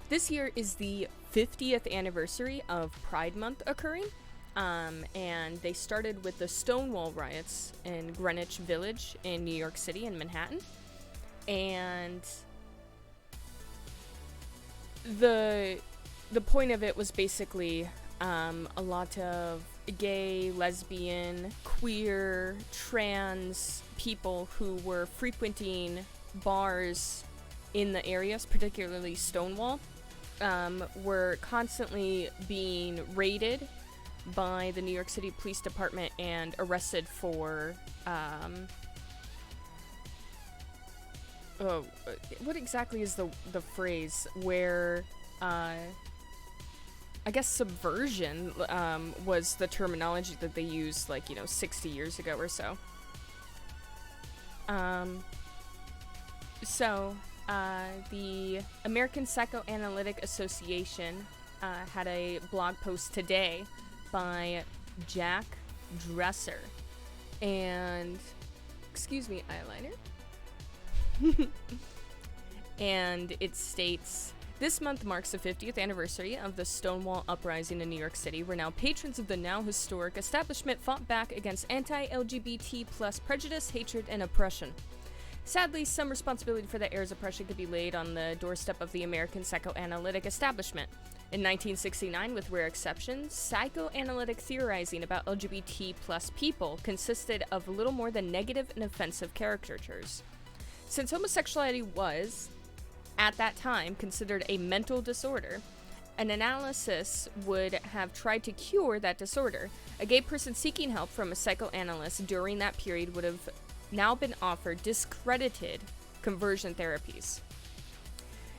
This year is the 50th anniversary of Pride Month occurring, and they started with the Stonewall riots in Greenwich Village in New York City and Manhattan. And the point of it was basically a lot of gay, lesbian, queer, trans people who were frequenting bars in the areas, particularly Stonewall, were constantly being raided by the New York City Police Department and arrested for, what exactly is the phrase where, I guess subversion, was the terminology that they used, 60 years ago or so. The American Psychoanalytic Association had a blog post today by Jack Dresser, and excuse me, eyeliner. And it states, this month marks the 50th anniversary of the Stonewall Uprising in New York City, where now patrons of the now historic establishment fought back against anti-LGBT plus prejudice, hatred, and oppression. Sadly, some responsibility for the era's oppression could be laid on the doorstep of the American psychoanalytic establishment. In 1969, with rare exceptions, psychoanalytic theorizing about LGBT plus people consisted of little more than negative and offensive caricatures. Since homosexuality was, at that time, considered a mental disorder, an analysis would have tried to cure that disorder. A gay person seeking help from a psychoanalyst during that period would have now been offered discredited conversion therapies.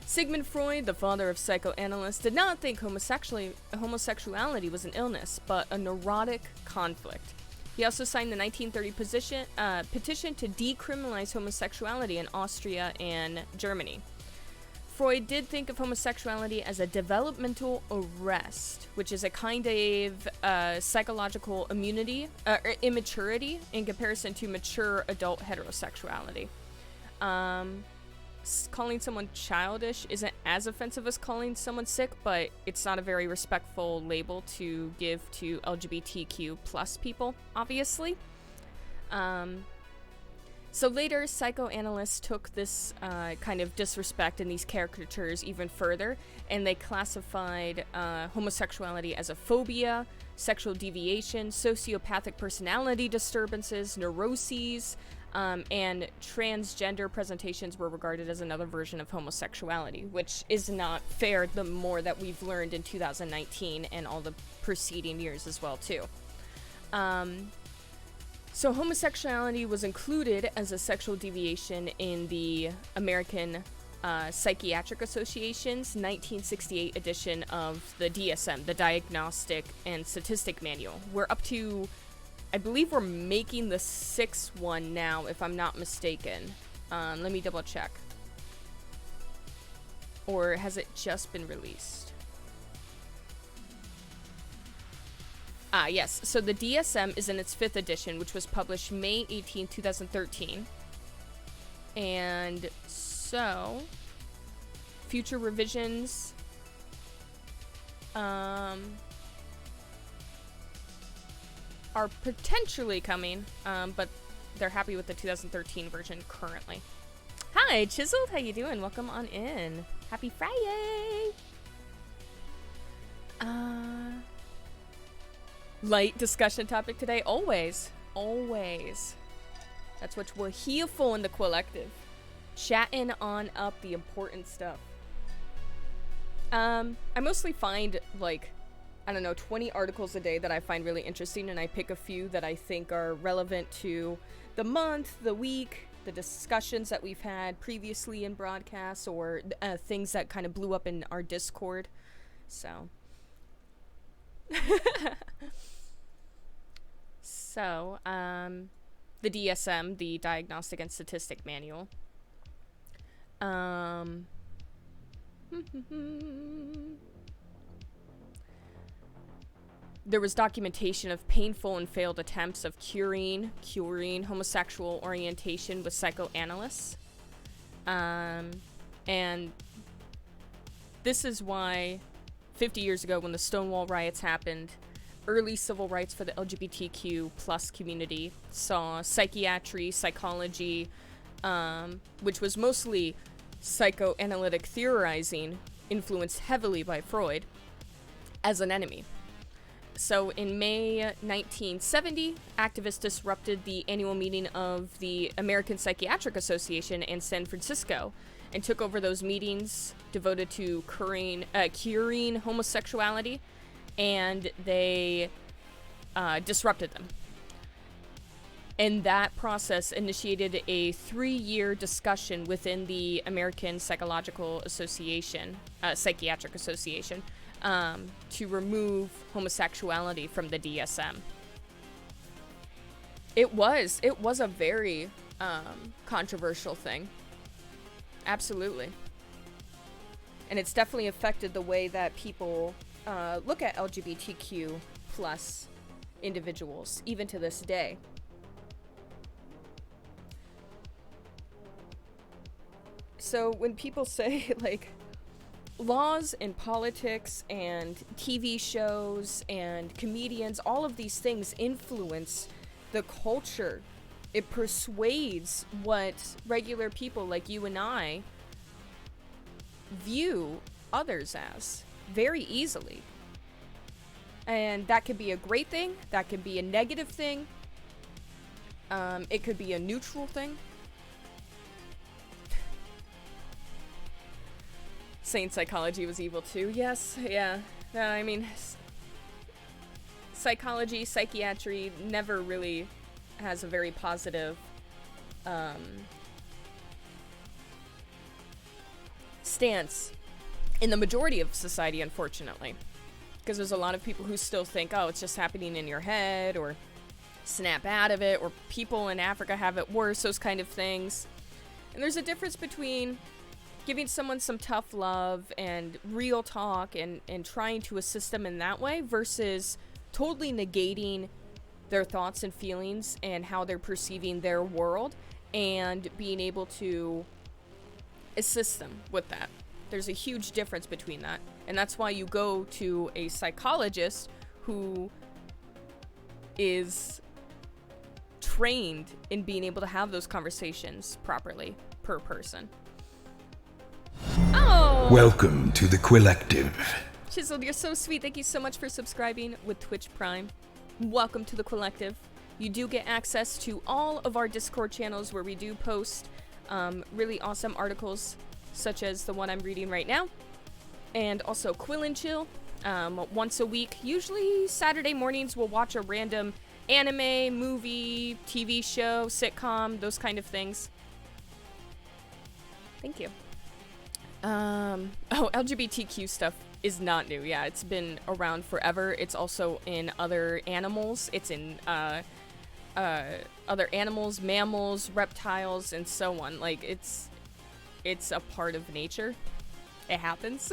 Sigmund Freud, the father of psychoanalysts, did not think homosexuality was an illness, but a neurotic conflict. He also signed the 1930 petition to decriminalize homosexuality in Austria and Germany. Freud did think of homosexuality as a developmental arrest, which is a kind of psychological immaturity in comparison to mature adult heterosexuality. Calling someone childish isn't as offensive as calling someone sick, but it's not a very respectful label to give to LGBTQ plus people, obviously. So later, psychoanalysts took this kind of disrespect and these caricatures even further, and they classified homosexuality as a phobia, sexual deviation, sociopathic personality disturbances, neuroses, and transgender presentations were regarded as another version of homosexuality, which is not fair the more that we've learned in 2019 and all the preceding years as well, too. So homosexuality was included as a sexual deviation in the American Psychiatric Association's 1968 edition of the DSM, the Diagnostic and Statistic Manual. We're up to, I believe we're making the 6th one now, if I'm not mistaken. Let me double check. Or has it just been released? Yes. So the DSM is in its 5th edition, which was published May 18, 2013. And so, future revisions are potentially coming, but they're happy with the 2013 version currently. Hi, Chiseled. How you doing? Welcome on in. Happy Friday. Light discussion topic today. Always. That's what we're here for in the Quillective. Chatting on up the important stuff. I mostly find, 20 articles a day that I find really interesting, and I pick a few that I think are relevant to the month, the week, the discussions that we've had previously in broadcasts, or things that kind of blew up in our Discord. So... the DSM, the Diagnostic and Statistic Manual. There was documentation of painful and failed attempts of curing homosexual orientation with psychoanalysts. And this is why 50 years ago when the Stonewall riots happened, early civil rights for the LGBTQ plus community saw psychiatry, psychology, which was mostly psychoanalytic theorizing, influenced heavily by Freud, as an enemy. So in May 1970, activists disrupted the annual meeting of the American Psychiatric Association in San Francisco and took over those meetings devoted to curing homosexuality, and they disrupted them. And that process initiated a 3-year discussion within the American Psychological Association, Psychiatric Association, to remove homosexuality from the DSM. It was a very controversial thing. Absolutely. And it's definitely affected the way that people look at LGBTQ plus individuals, even to this day. So when people say, like, laws and politics and TV shows and comedians, all of these things influence the culture. It persuades what regular people like you and I view others as very easily. And that could be a great thing, that could be a negative thing, it could be a neutral thing. Saying psychology was evil too. Yes, yeah. No, I mean, psychology, psychiatry never really has a very positive stance in the majority of society, unfortunately. Because there's a lot of people who still think, oh, it's just happening in your head, or snap out of it, or people in Africa have it worse, those kind of things. And there's a difference between giving someone some tough love and real talk and trying to assist them in that way versus totally negating their thoughts and feelings and how they're perceiving their world and being able to assist them with that. There's a huge difference between that. And that's why you go to a psychologist who is trained in being able to have those conversations properly per person. Oh! Welcome to the Quillective. Chiseled, you're so sweet. Thank you so much for subscribing with Twitch Prime. Welcome to the Quillective. You do get access to all of our Discord channels where we do post really awesome articles, such as the one I'm reading right now. And also Quill and Chill. Once a week, usually Saturday mornings, we'll watch a random anime, movie, TV show, sitcom, those kind of things. Thank you. LGBTQ stuff is not new. Yeah, it's been around forever. It's also in other animals. It's in other animals, mammals, reptiles, and so on. Like, it's a part of nature. It happens.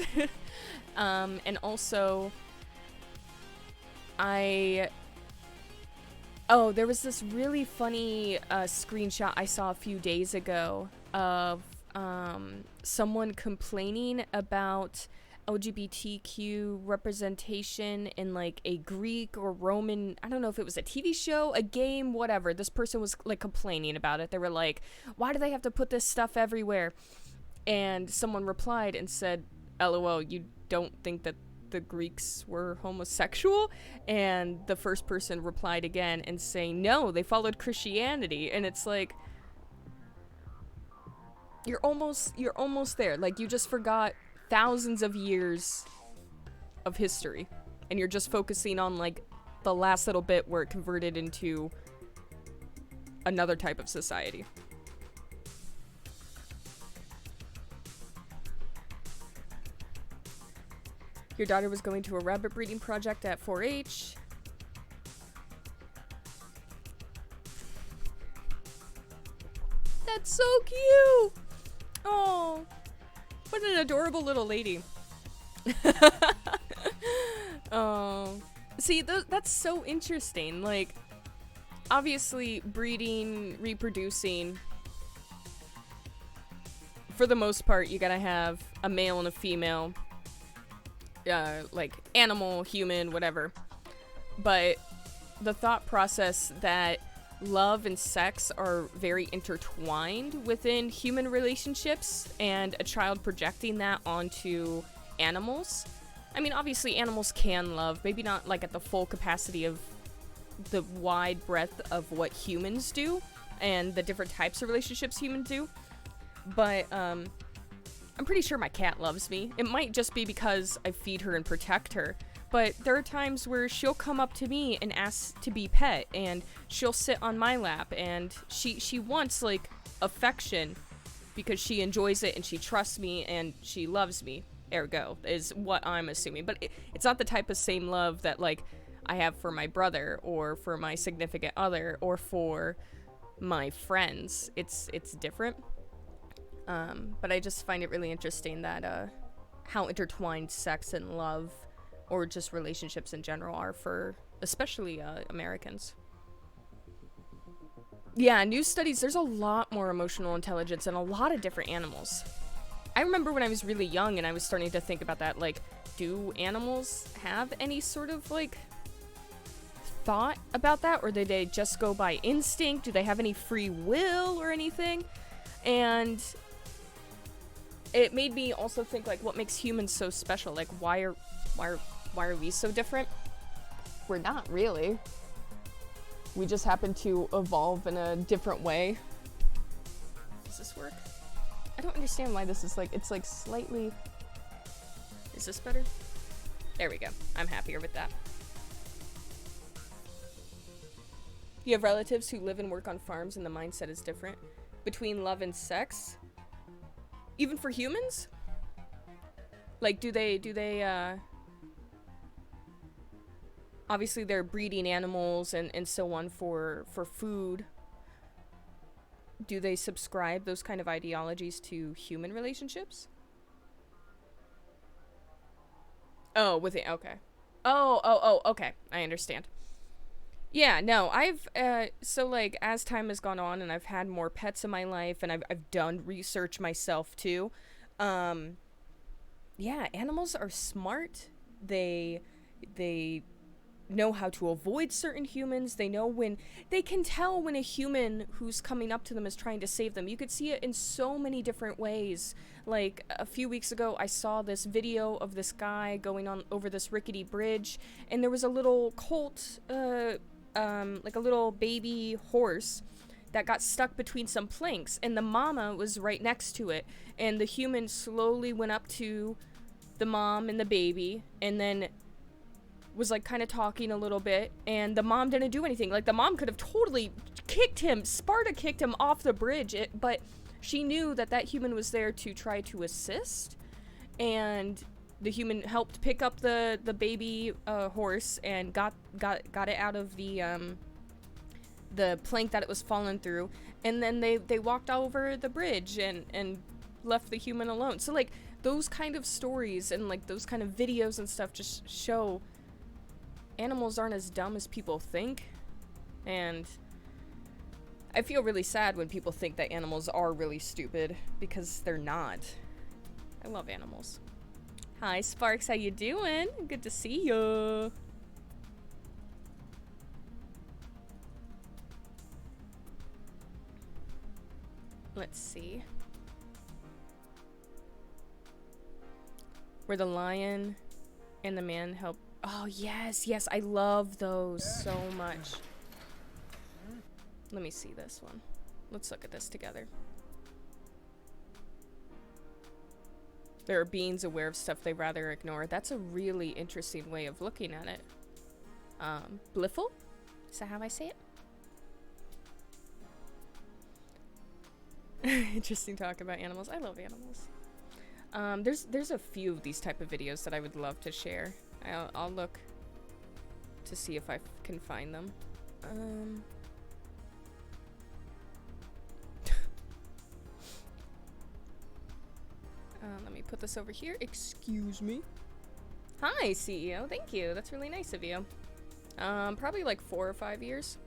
And also, there was this really funny screenshot I saw a few days ago of someone complaining about LGBTQ representation in like a Greek or Roman, I don't know if it was a TV show, a game, whatever. This person was like complaining about it. They were like, why do they have to put this stuff everywhere? And someone replied and said, LOL, you don't think that the Greeks were homosexual? And the first person replied again and saying, no, they followed Christianity. And it's like, you're almost there. Like, you just forgot thousands of years of history, and you're just focusing on like the last little bit where it converted into another type of society. Your daughter was going to a rabbit breeding project at 4-H. That's so cute. Oh, what an adorable little lady. Oh, see, that's so interesting. Like, obviously, breeding, reproducing, for the most part, you gotta have a male and a female like animal, human, whatever. But the thought process that love and sex are very intertwined within human relationships, and a child projecting that onto animals. I mean, obviously animals can love, maybe not like at the full capacity of the wide breadth of what humans do and the different types of relationships humans do. But I'm pretty sure my cat loves me. It might just be because I feed her and protect her. But there are times where she'll come up to me and ask to be pet, and she'll sit on my lap, and she wants, like, affection because she enjoys it and she trusts me and she loves me, ergo, is what I'm assuming. But it's not the type of same love that, like, I have for my brother or for my significant other or for my friends. It's different. But I just find it really interesting that how intertwined sex and love, or just relationships in general, are for especially Americans. Yeah, new studies, there's a lot more emotional intelligence in a lot of different animals. I remember when I was really young and I was starting to think about that, like, do animals have any sort of, like, thought about that? Or do they just go by instinct? Do they have any free will or anything? And it made me also think, like, what makes humans so special? Like, why are we so different? We're not really. We just happen to evolve in a different way. Does this work? I don't understand why this is like, it's like slightly... Is this better? There we go. I'm happier with that. You have relatives who live and work on farms and the mindset is different. Between love and sex? Even for humans? Like, do they, obviously they're breeding animals and so on for food. Do they subscribe those kind of ideologies to human relationships? Oh, with it, okay. Oh, okay. I understand. Yeah, no, I've, so, like, as time has gone on and I've had more pets in my life and I've done research myself, too, yeah, animals are smart. They know how to avoid certain humans. They know when, they can tell when a human who's coming up to them is trying to save them. You could see it in so many different ways. Like, a few weeks ago, I saw this video of this guy going on over this rickety bridge, and there was a little colt, like a little baby horse that got stuck between some planks, and the mama was right next to it, and the human slowly went up to the mom and the baby, and then was, like, kind of talking a little bit, and the mom didn't do anything. Like, the mom could have totally kicked him, Sparta kicked him off the bridge, but she knew that that human was there to try to assist, and the human helped pick up the baby horse and got it out of the plank that it was falling through, and then they walked over the bridge and left the human alone. So, like, those kind of stories and, like, those kind of videos and stuff just show animals aren't as dumb as people think. And I feel really sad when people think that animals are really stupid, because they're not. I love animals. Hi, Sparks, how you doing? Good to see you. Let's see. Where the lion and the man help. Oh, yes, I love those so much. Let me see this one. Let's look at this together. There are beings aware of stuff they rather ignore. That's a really interesting way of looking at it. Bliffle? Is that how I say it? Interesting talk about animals. I love animals. There's a few of these type of videos that I would love to share. I'll look to see if I can find them. Let me put this over here. Excuse me. Hi, CEO. Thank you. That's really nice of you. Probably like 4 or 5 years,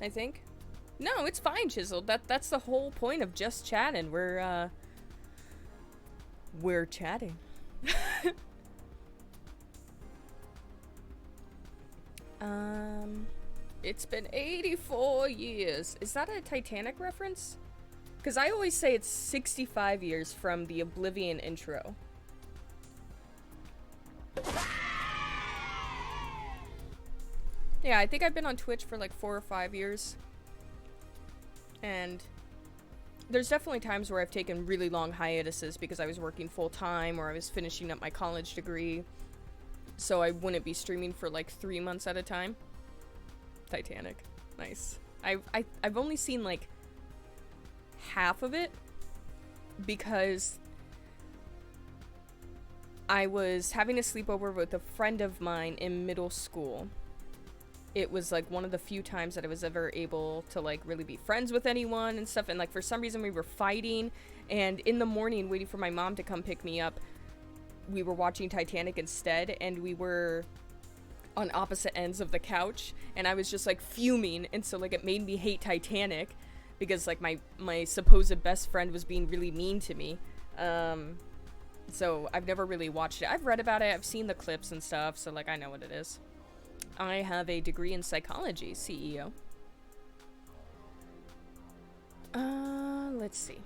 I think. No, it's fine, Chiseled. That's the whole point of just chatting. We're chatting. It's been 84 years. Is that a Titanic reference? Because I always say it's 65 years from the Oblivion intro. Yeah, I think I've been on Twitch for like 4 or 5 years. And there's definitely times where I've taken really long hiatuses because I was working full-time or I was finishing up my college degree. So I wouldn't be streaming for like 3 months at a time. Titanic. Nice. I've only seen like half of it because I was having a sleepover with a friend of mine in middle school. It was like one of the few times that I was ever able to like really be friends with anyone and stuff, and like for some reason we were fighting, and in the morning waiting for my mom to come pick me up, we were watching Titanic instead, and we were on opposite ends of the couch, and I was just like fuming, and so like it made me hate Titanic because like my supposed best friend was being really mean to me. So I've never really watched it. I've read about it, I've seen the clips and stuff, so like I know what it is. I have a degree in psychology, CEO. Let's see.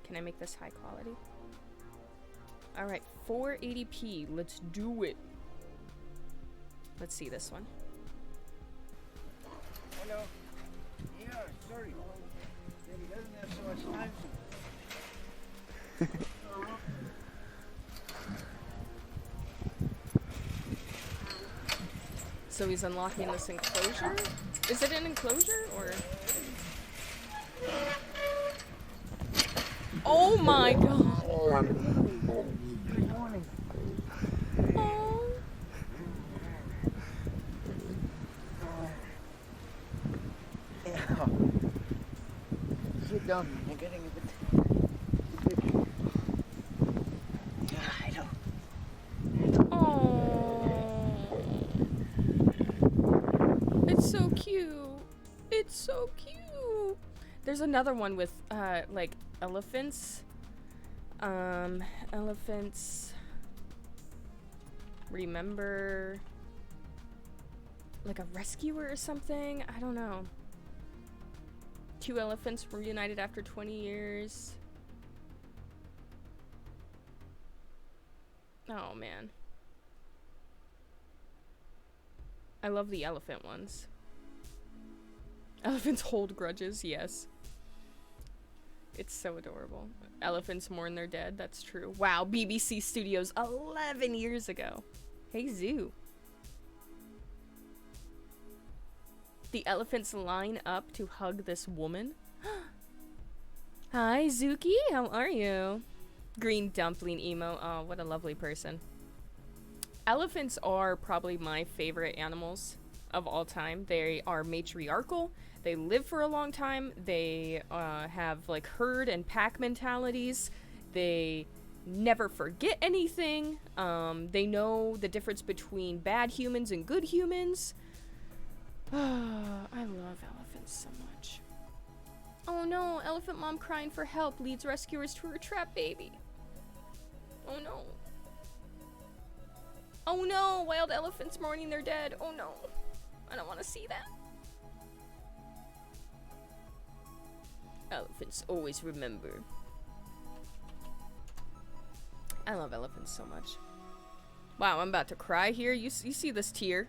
Can I make this high quality? Alright, 480p. Let's do it. Let's see this one. Hello. Yeah, sorry. He doesn't have so much time. So he's unlocking this enclosure? Is it an enclosure, or...? Oh my god! Good morning. Oh. Yeah. Sit down. You're getting a bit... Yeah, I know. Oh. It's so cute. It's so cute. There's another one with, like, elephants. Elephants. Remember. Like a rescuer or something? I don't know. 2 elephants reunited after 20 years. Oh, man. I love the elephant ones. Elephants hold grudges, yes. It's so adorable. Elephants mourn their dead, that's true. Wow, BBC Studios 11 years ago. Hey, Zoo. The elephants line up to hug this woman. Hi, Zuki, how are you? Green dumpling emo. Oh, what a lovely person. Elephants are probably my favorite animals of all time. They are matriarchal. They live for a long time. They have like herd and pack mentalities. They never forget anything. They know the difference between bad humans and good humans. I love elephants so much. Oh no, elephant mom crying for help leads rescuers to her trapped baby. Oh no. Oh no, wild elephants mourning their dead. Oh no. I don't want to see that. Elephants always remember. I love elephants so much. Wow, I'm about to cry here. You see this tear?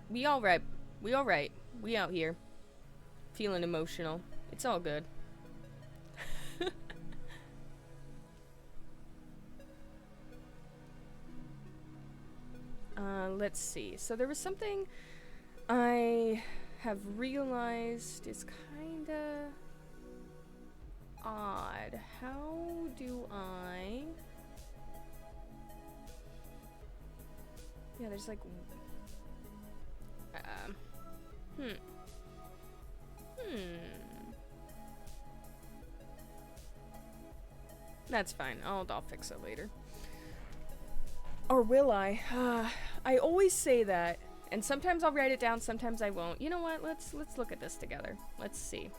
We all right. We all right. We out here. Feeling emotional. It's all good. Let's see. So there was something I have realized is kinda odd. How do I... Yeah, there's like... That's fine. I'll fix it later. Or will I? I always say that, and sometimes I'll write it down, sometimes I won't. You know what? Let's look at this together. Let's see.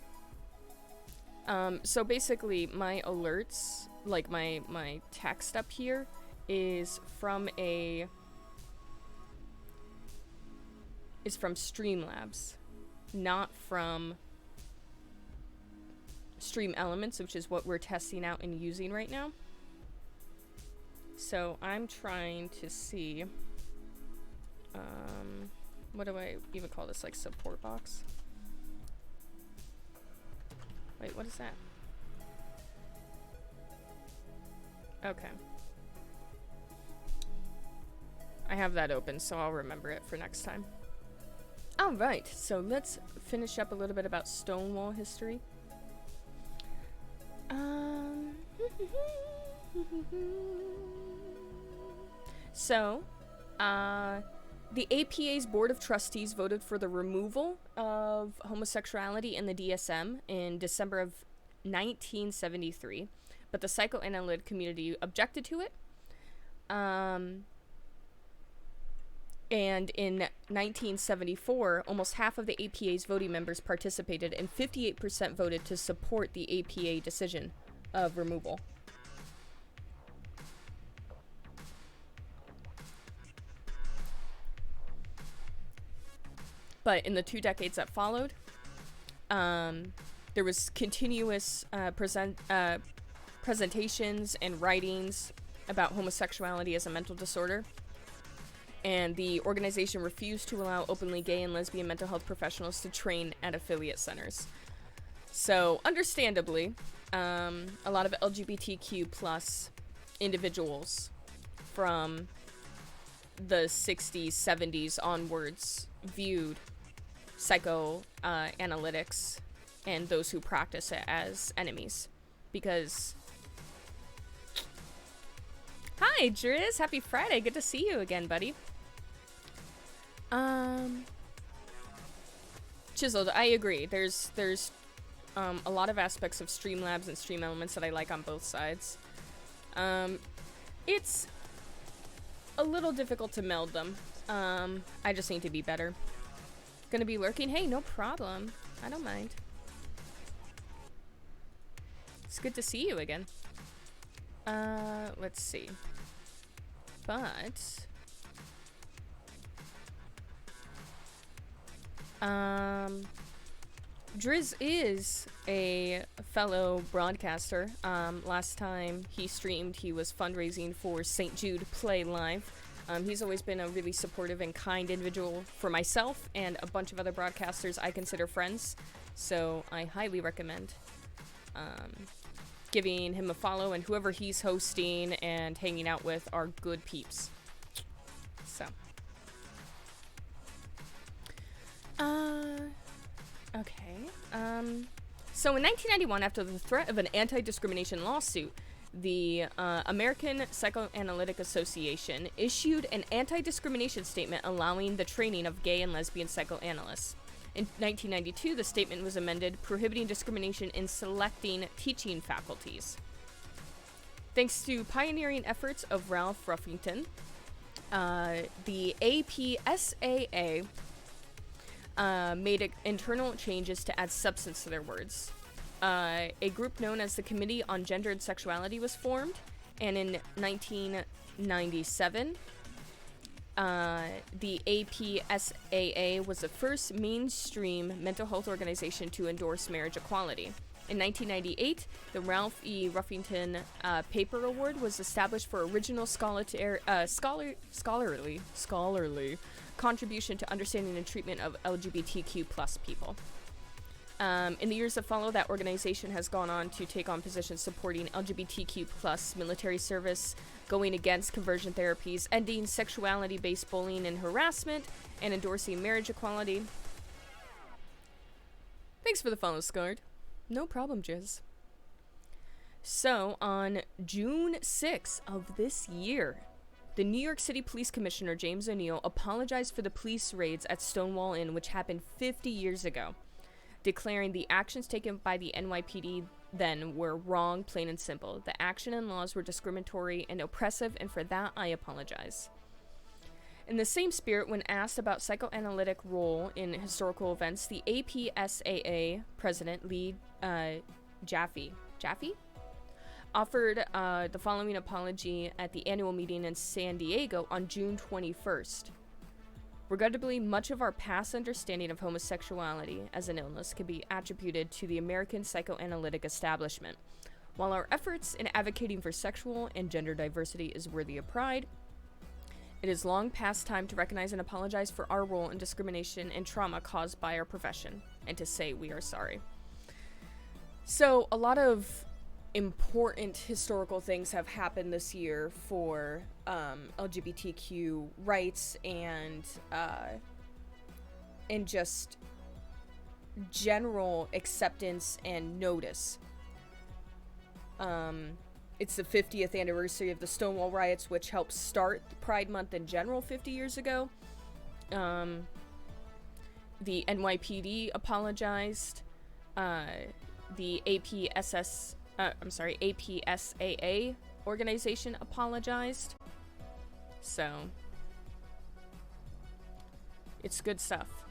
So basically, my alerts, like my text up here, is from Streamlabs, not from Stream Elements, which is what we're testing out and using right now. So I'm trying to see, what do I even call this, like support box? Wait, what is that? Okay. I have that open, so I'll remember it for next time. Alright, so let's finish up a little bit about Stonewall history. So, the APA's Board of Trustees voted for the removal of homosexuality in the DSM in December of 1973, but the psychoanalytic community objected to it. And in 1974, almost half of the APA's voting members participated, and 58% voted to support the APA decision of removal. But in the 2 decades that followed, there was continuous presentations and writings about homosexuality as a mental disorder. And the organization refused to allow openly gay and lesbian mental health professionals to train at affiliate centers. So, understandably, a lot of LGBTQ plus individuals from the 60s, 70s onwards viewed psychoanalytics and those who practice it as enemies. Because... Hi, Driz! Happy Friday! Good to see you again, buddy. Chiseled, I agree. There's a lot of aspects of Streamlabs and Stream Elements that I like on both sides. It's a little difficult to meld them. I just need to be better. Gonna be lurking? Hey, no problem. I don't mind. It's good to see you again. Let's see. But... Driz is a fellow broadcaster. Last time he streamed, he was fundraising for St. Jude Play Live. He's always been a really supportive and kind individual for myself and a bunch of other broadcasters I consider friends. So I highly recommend giving him a follow, and whoever he's hosting and hanging out with are good peeps. So. Okay. So in 1991, after the threat of an anti-discrimination lawsuit, the American Psychoanalytic Association issued an anti-discrimination statement allowing the training of gay and lesbian psychoanalysts. In 1992, the statement was amended, prohibiting discrimination in selecting teaching faculties. Thanks to pioneering efforts of Ralph Ruffington, the APSAA made internal changes to add substance to their words. A group known as the Committee on Gender and Sexuality was formed, and in 1997, the APSAA was the first mainstream mental health organization to endorse marriage equality. In 1998, the Ralph E. Ruffington Paper Award was established for original scholarly contribution to understanding and treatment of LGBTQ plus people. In the years that follow, that organization has gone on to take on positions supporting LGBTQ plus military service, going against conversion therapies, ending sexuality-based bullying and harassment, and endorsing marriage equality. Thanks for the follow, Scarred. No problem, Jizz. So, on June 6th of this year, the New York City Police Commissioner James O'Neill apologized for the police raids at Stonewall Inn, which happened 50 years ago, declaring the actions taken by the NYPD then were wrong, plain and simple. The action and laws were discriminatory and oppressive, and for that I apologize. In the same spirit, when asked about psychoanalytic role in historical events, the APSAA president, Lee Jaffe, offered the following apology at the annual meeting in San Diego on June 21st. Regrettably, much of our past understanding of homosexuality as an illness can be attributed to the American psychoanalytic establishment. While our efforts in advocating for sexual and gender diversity is worthy of pride, it is long past time to recognize and apologize for our role in discrimination and trauma caused by our profession, and to say we are sorry. So, a lot of important historical things have happened this year for LGBTQ rights and just general acceptance and notice. It's the 50th anniversary of the Stonewall riots, which helped start Pride Month in general 50 years ago. The NYPD apologized. The APSAA organization apologized. So, it's good stuff.